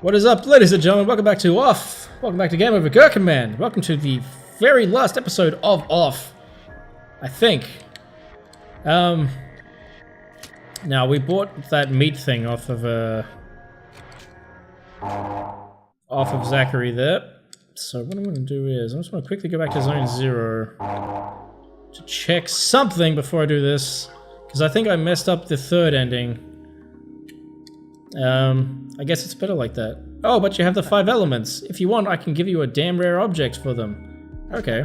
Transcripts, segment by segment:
What is up, ladies and gentlemen? Welcome back to Off. Welcome back to Game Over Gerkinman. Welcome to the very last episode of Off, I think. Now we bought that meat thing off of Zachary there. So what I'm going to do is I just want to quickly go back to Zone 0 to check something before I do this, because I think I messed up the third ending. I guess it's better like that. Oh, but you have the 5 elements. If you want, I can give you a damn rare object for them. Okay.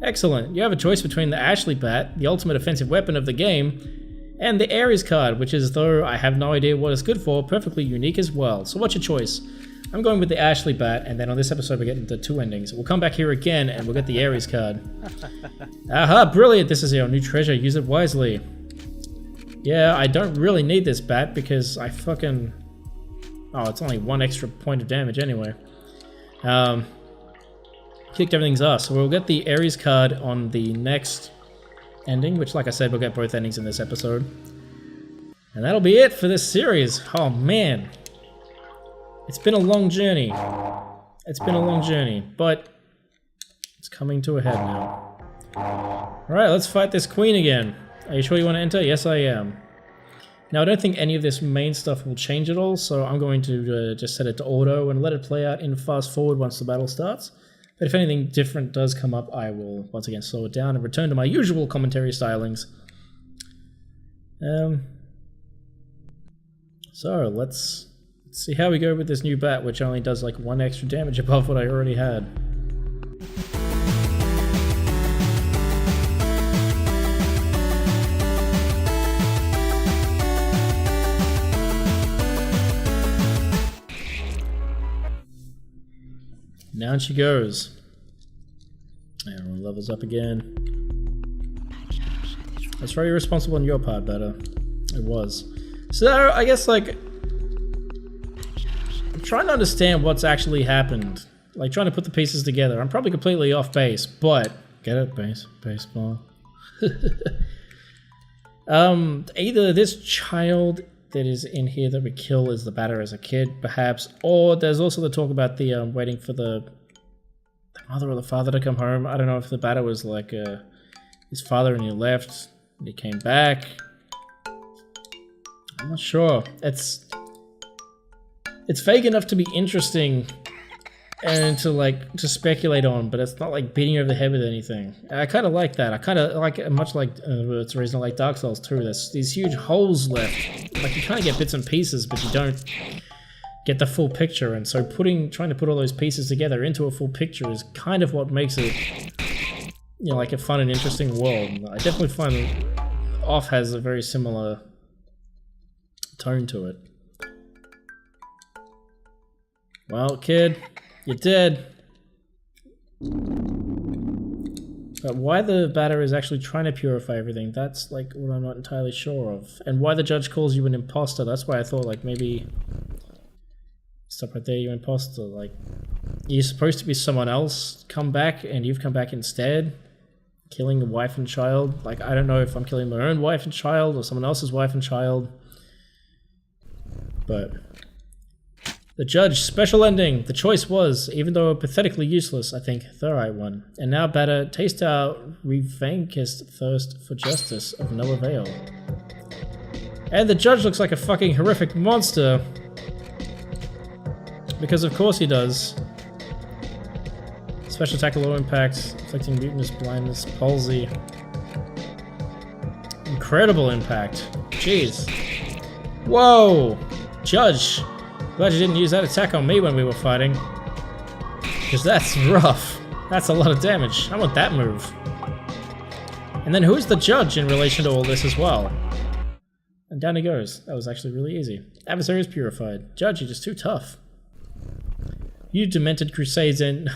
Excellent. You have a choice between the Ashley Bat, the ultimate offensive weapon of the game, and the Ares card, which is, though I have no idea what it's good for, perfectly unique as well. So what's your choice? I'm going with the Ashley Bat, and then on this episode we're getting the 2 endings. We'll come back here again, and we'll get the Ares card. Aha, brilliant! This is your new treasure. Use it wisely. Yeah, I don't really need this bat because I fucking... Oh, it's only 1 extra point of damage anyway. Kicked everything's ass. So we'll get the Ares card on the next ending, which, like I said, we'll get both endings in this episode. And that'll be it for this series. Oh, man. It's been a long journey. It's been a long journey, but it's coming to a head now. Alright, let's fight this queen again. Are you sure you want to enter? Yes, I am. Now, I don't think any of this main stuff will change at all, so I'm going to just set it to auto and let it play out in fast forward once the battle starts. But if anything different does come up, I will once again slow it down and return to my usual commentary stylings. So, let's see how we go with this new bat, which only does like 1 extra damage above what I already had. Down she goes. Everyone levels up again. That's very responsible on your part, Better. It was. So, I guess, like... I'm trying to understand what's actually happened. Like, trying to put the pieces together. I'm probably completely off base, but... Get it? Baseball. Either this child that is in here that we kill is the batter as a kid, perhaps, or there's also the talk about the waiting for the mother or the father to come home. I don't know if the batter was like his father and he left and he came back. I'm not sure. It's vague enough to be interesting and to speculate on, but it's not like beating you over the head with anything. I kind of like that. I kind of like it, much like it's the reason I like Dark Souls 2. There's these huge holes left. Like, you kind of get bits and pieces, but you don't get the full picture. And so trying to put all those pieces together into a full picture is kind of what makes it, you know, like a fun and interesting world. I definitely find Off has a very similar tone to it. Well, kid, you're dead. But why the batter is actually trying to purify everything, that's like what I'm not entirely sure of. And why the judge calls you an imposter, that's why I thought like maybe... Stop right there, you imposter. Like, you're supposed to be someone else come back and you've come back instead. Killing the wife and child. Like, I don't know if I'm killing my own wife and child or someone else's wife and child. But... The judge, special ending. The choice was, even though pathetically useless, I think, the right one. And now, batter, taste our revankest thirst for justice of no avail. And the judge looks like a fucking horrific monster. Because of course he does. Special attack, low impact, inflicting mutinous blindness, palsy. Incredible impact. Jeez. Whoa! Judge! Glad you didn't use that attack on me when we were fighting. Because that's rough. That's a lot of damage. I want that move. And then who's the judge in relation to all this as well? And down he goes. That was actually really easy. Adversary is purified. Judge, you're just too tough. Your demented crusades end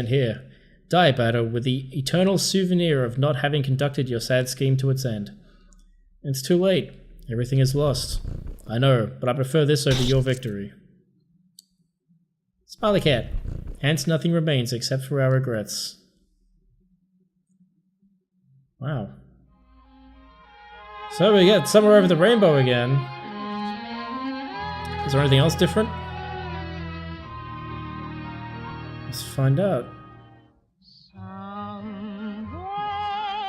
here. Die, batter, with the eternal souvenir of not having conducted your sad scheme to its end. It's too late. Everything is lost. I know, but I prefer this over your victory. Smiley cat. Hence nothing remains except for our regrets. Wow. So we get somewhere over the rainbow again. Is there anything else different? find out.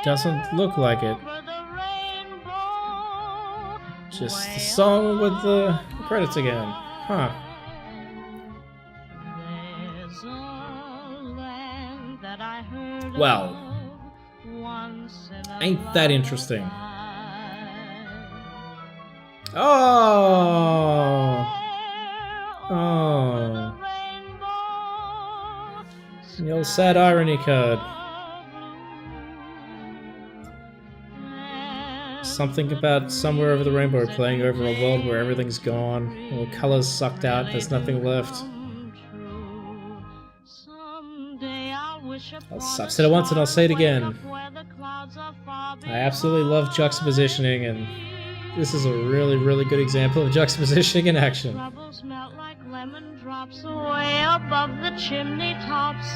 Doesn't look like it. Just the song with the credits again. Huh. Well, ain't that interesting? Oh! Oh. The old sad irony card. Something about Somewhere Over the Rainbow playing over a world where everything's gone, all the colors sucked out, there's nothing left. I've said it once and I'll say it again. I absolutely love juxtapositioning, and this is a really, really good example of juxtapositioning in action. Drops away above the chimney tops.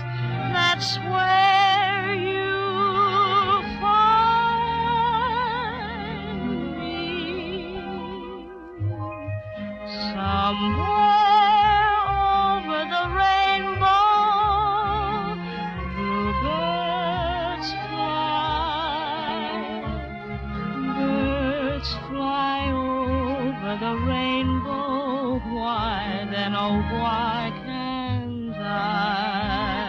That's where you find me. Somewhere over the rainbow, bluebirds fly. Birds fly over the rainbow. Why then, oh why can't I?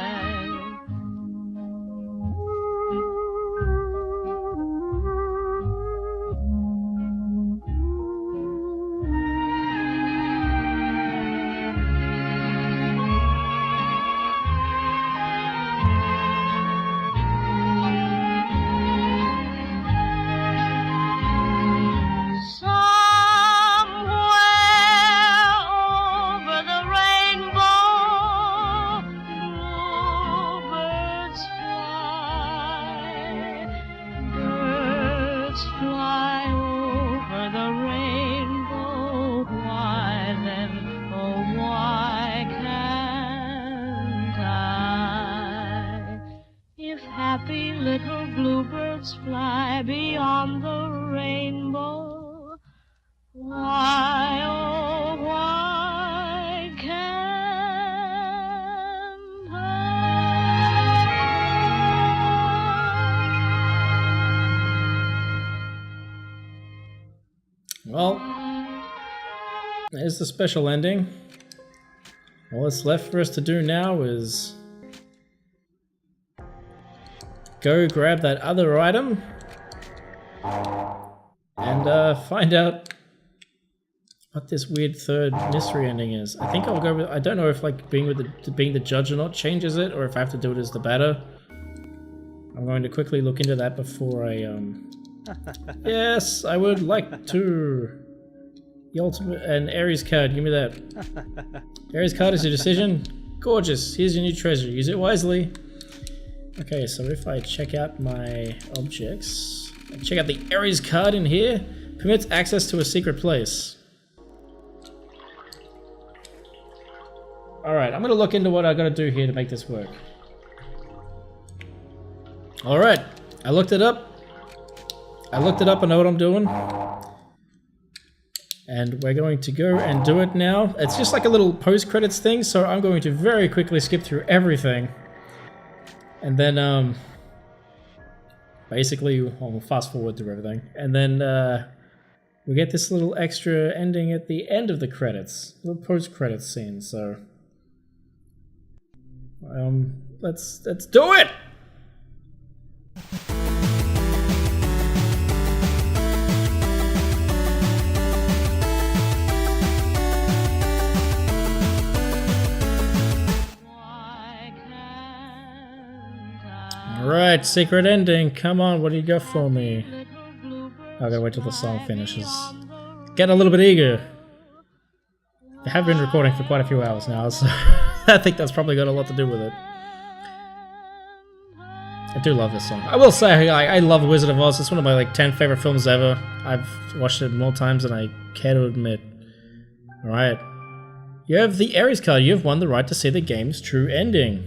Happy little bluebirds fly beyond the rainbow. Why, oh, why can't I? Well, there's the special ending. All that's left for us to do now is go grab that other item and find out what this weird third mystery ending is. I think I'll go with, I don't know if like being the judge or not changes it, or if I have to do it as the batter. I'm going to quickly look into that before I yes, I would like to. The ultimate and Ares card, give me that. Ares card is your decision. Gorgeous. Here's your new treasure. Use it wisely. Okay, so if I check out my objects, check out the Ares card in here, permits access to a secret place. Alright, I'm going to look into what I got to do here to make this work. Alright, I looked it up. I know what I'm doing. And we're going to go and do it now. It's just like a little post-credits thing, so I'm going to very quickly skip through everything. And then, basically, we'll fast forward through everything. And then, we get this little extra ending at the end of the credits. Little post-credits scene, so... let's do it! Alright, secret ending. Come on, what do you got for me? I gotta wait till the song finishes. Getting a little bit eager. I have been recording for quite a few hours now, so I think that's probably got a lot to do with it. I do love this song. I will say, I love The Wizard of Oz. It's one of my 10 favorite films ever. I've watched it more times than I care to admit. Alright. You have the Ares card. You have won the right to see the game's true ending.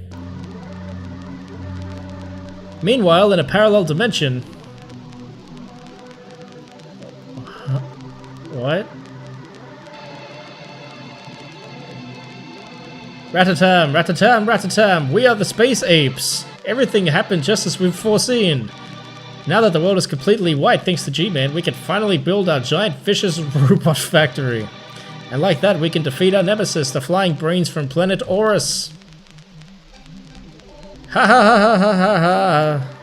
Meanwhile, in a parallel dimension... What? Ratatam, ratatam, ratatam. We are the space apes. Everything happened just as we've foreseen. Now that the world is completely white thanks to G-Man, we can finally build our giant vicious robot factory. And like that, we can defeat our nemesis, the flying brains from planet Horus. Ha ha ha ha ha ha ha.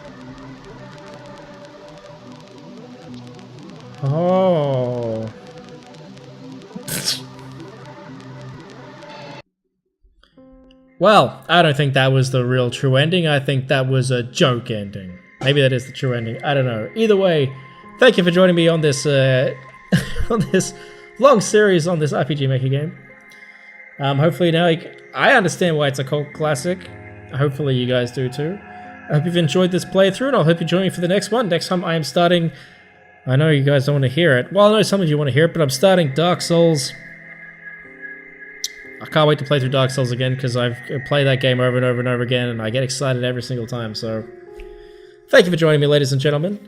Oh. Well, I don't think that was the real true ending. I think that was a joke ending. Maybe that is the true ending. I don't know. Either way, thank you for joining me on this on this long series on this RPG Maker game. Hopefully now I understand why it's a cult classic. Hopefully you guys do too. I hope you've enjoyed this playthrough, and I hope you join me for the next one. Next time I am starting... I know you guys don't want to hear it. Well, I know some of you want to hear it, but I'm starting Dark Souls. I can't wait to play through Dark Souls again, because I've played that game over and over and over again, and I get excited every single time, so... Thank you for joining me, ladies and gentlemen.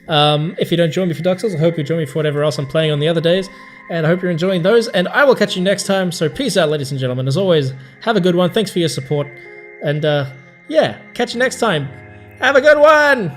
If you don't join me for Dark Souls, I hope you join me for whatever else I'm playing on the other days, and I hope you're enjoying those, and I will catch you next time, so peace out, ladies and gentlemen. As always, have a good one, thanks for your support, and yeah, catch you next time. Have a good one!